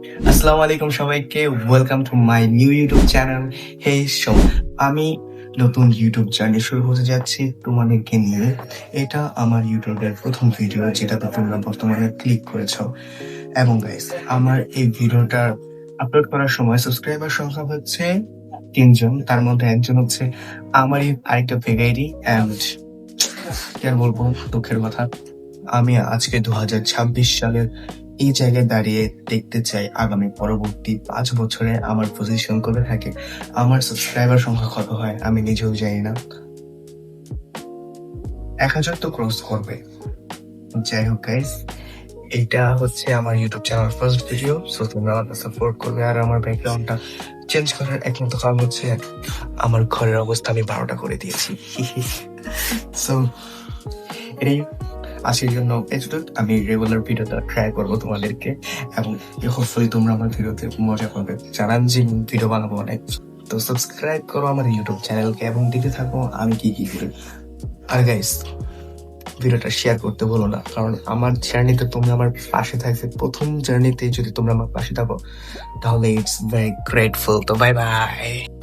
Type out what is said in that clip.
আসসালামু আলাইকুম সবাইকে, welcome to my new YouTube channel হে শো। আমি নতুন ইউটিউব জার্নি শুরু হতে যাচ্ছি তোমাদেরকে নিয়ে। এটা আমার ইউটিউবের প্রথম ভিডিও যেটাতে তোমরা বর্তমানে ক্লিক করেছো। এবং গাইস, আমার এই ভিডিওটা আপলোড করার সময় সাবস্ক্রাইবার সংখ্যা হচ্ছে 3 জন, তার মধ্যে একজন হচ্ছে আমারই আরেকটা ফেক আইডি। অ্যান্ড কি আর বলবো, দুঃখের কথা, আমি আজকে 2026 সালের এই জায়গায় দাঁড়িয়ে দেখতে চাই আগামী পরবর্তী 5 বছরে আমার পজিশন করে থাকে, আমার সাবস্ক্রাইবার সংখ্যা কত হয় আমি নিজেও জানি না। 1000 তো ক্রস করবে। যাই হোক গাইস, এটা হচ্ছে আমার YouTube channel first video, so তোমরা আমাকে সাপোর্ট করবে। আর আমার ব্যাকগ্রাউন্ডটা চেঞ্জ করার একমাত্র কারণ হচ্ছে আমার ঘরের অবস্থা আমি 12টা করে দিয়েছি। সো এটাই আজকের জন্য এতটুকু। আমি রেগুলার ভিডিওটা ট্রাই করবো তোমাদেরকে, এবং হোপফুলি তোমরা আমার ভিডিওতে মজা পাবে। জানান যে ভিডিও বানাবো অনেক, তো সাবস্ক্রাইব করো আমার ইউটিউব চ্যানেলকে এবং দেখতে থাকো আমি কি কি করি। আর গাইস, ভিডিওটা শেয়ার করতে বলো না, কারণ আমার জার্নিতে তোমরা আমার পাশে থাকবে। প্রথম জার্নিতে যদি তোমরা আমার পাশে থাকো তাহলে ইটস ভেরি গ্রেটফুল। তো বাই বাই।